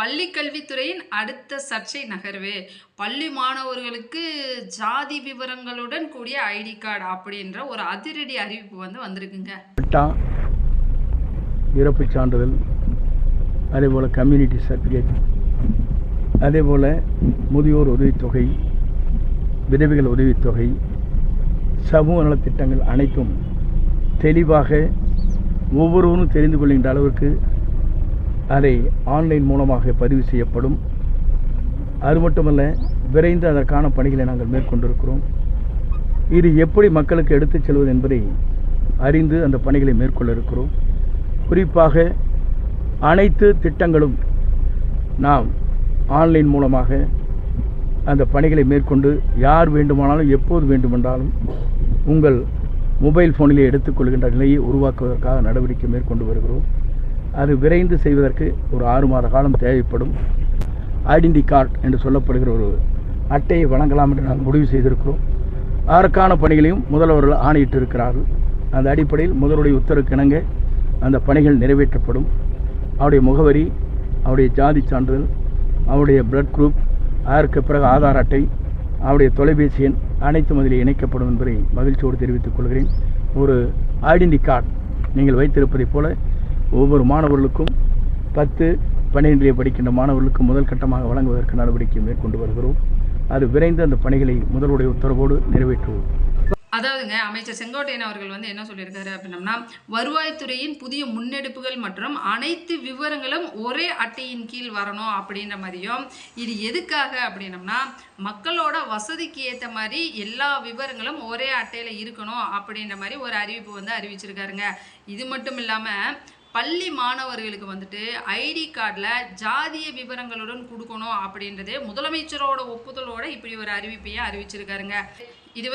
பள்ளி கல்வித்துறையின் அடுத்த சர்ச்சை நகர்வு பள்ளி மாணவர்களுக்கு ஜாதி விவரங்களுடன் கூடிய ஐடி கார்டு அப்படின்ற ஒரு அதிரடி அறிவிப்பு வந்திருக்குங்க. பட்டா, இறப்புச் சான்றிதழ், அதேபோல் கம்யூனிட்டி சர்டிஃபிகேட், அதேபோல் முதியோர் உதவித்தொகை, விதவைகள் உதவித்தொகை, சமூக நலத்திட்டங்கள் அனைத்தும் தெளிவாக ஒவ்வொருவரும் தெரிந்து கொள்கின்ற அளவிற்கு அதை ஆன்லைன் மூலமாக பதிவு செய்யப்படும். அது மட்டுமல்ல, விரைந்து அதற்கான பணிகளை நாங்கள் மேற்கொண்டிருக்கிறோம். இது எப்படி மக்களுக்கு எடுத்துச் செல்வது என்பதை அறிந்து அந்த பணிகளை மேற்கொள்ள இருக்கிறோம். குறிப்பாக அனைத்து திட்டங்களும் நாம் ஆன்லைன் மூலமாக அந்த பணிகளை மேற்கொண்டு யார் வேண்டுமானாலும் எப்போது வேண்டுமென்றாலும் உங்கள் மொபைல் ஃபோனிலே எடுத்துக்கொள்கின்ற நிலையை உருவாக்குவதற்காக நடவடிக்கை மேற்கொண்டு வருகிறோம். அது விரைந்து செய்வதற்கு ஒரு 6 மாத காலம் தேவைப்படும். ஐடென்டி கார்டு என்று சொல்லப்படுகிற ஒரு அட்டையை வழங்கலாம் என்று நாங்கள் முடிவு செய்திருக்கிறோம். அதற்கான பணிகளையும் முதல்வர்கள் ஆணையிட்டு இருக்கிறார்கள். அந்த அடிப்படையில் முதல்வருடைய உத்தரவுக்கு இணங்க அந்த பணிகள் நிறைவேற்றப்படும். அவருடைய முகவரி, அவருடைய ஜாதி சான்றிதழ், அவருடைய பிளட் குரூப், அதற்கு பிறகு ஆதார் அட்டை, அவருடைய தொலைபேசி எண் அனைத்தும் அதில் இணைக்கப்படும் என்பதை மகிழ்ச்சியோடு தெரிவித்துக் கொள்கிறேன். ஒரு ஐடென்டி கார்டு நீங்கள் வைத்திருப்பதைப் போல ஒவ்வொரு மாணவர்களுக்கும் 10, 12 படிக்கின்ற மாணவர்களுக்கும் முதல் கட்டமாக வழங்குவதற்கு நடவடிக்கை மேற்கொண்டு வருகிறோம். அது விரைந்து அந்த பணிகளை முதல்வருடைய உத்தரவோடு நிறைவேற்றுவோம். அதாவதுங்க, அமைச்சர் செங்கோட்டையன் அவர்கள் என்ன சொல்லியிருக்காரு அப்படின்னம்னா, வருவாய்த்துறையின் புதிய முன்னெடுப்புகள் மற்றும் அனைத்து விவரங்களும் ஒரே அட்டையின் கீழ் வரணும் அப்படின்ற மாதிரியும், இது எதுக்காக அப்படின்னம்னா மக்களோட வசதிக்கு ஏற்ற மாதிரி எல்லா விவரங்களும் ஒரே அட்டையில் இருக்கணும் அப்படின்ற மாதிரி ஒரு அறிவிப்பு அறிவிச்சிருக்காருங்க. இது மட்டும் இல்லாமல் பள்ளி மாணவர்களுக்கு ஐடி கார்டில் ஜாதிய விவரங்களுடன் கொடுக்கணும் அப்படின்றது முதலமைச்சரோட ஒப்புதலோட இப்படி ஒரு அறிவிப்பையே அறிவிச்சிருக்காருங்க. இது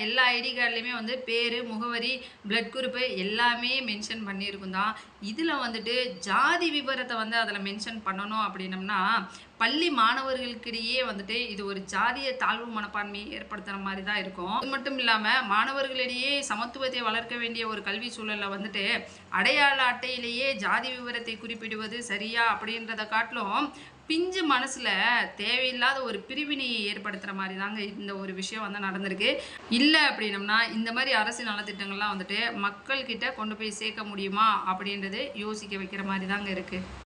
எல்லா ஐடி கார்டுலையுமே பேர், முகவரி, பிளட் குரூப்பு எல்லாமே மென்ஷன் பண்ணியிருக்கும் தான். இதில் ஜாதி விவரத்தை அதில் மென்ஷன் பண்ணணும் அப்படின்னம்னா பள்ளி மாணவர்களுக்கிடையே இது ஒரு ஜாதிய தாழ்வு மனப்பான்மையை ஏற்படுத்துகிற மாதிரி தான் இருக்கும். அது மட்டும் இல்லாமல் மாணவர்களிடையே சமத்துவத்தை வளர்க்க வேண்டிய ஒரு கல்வி சூழலில் அடையாள அட்டையிலேயே ஜாதி விவரத்தை குறிப்பிடுவது சரியா அப்படின்றத காட்டிலும் பிஞ்சு மனசில் தேவையில்லாத ஒரு பிரிவினையை ஏற்படுத்துகிற மாதிரி தாங்க இந்த ஒரு விஷயம் நடந்திருக்கு. இல்லை அப்படின்னம்னா இந்த மாதிரி அரசு நலத்திட்டங்கள்லாம் மக்கள்கிட்ட கொண்டு போய் சேர்க்க முடியுமா அப்படின்றது யோசிக்க வைக்கிற மாதிரி தாங்க இருக்குது.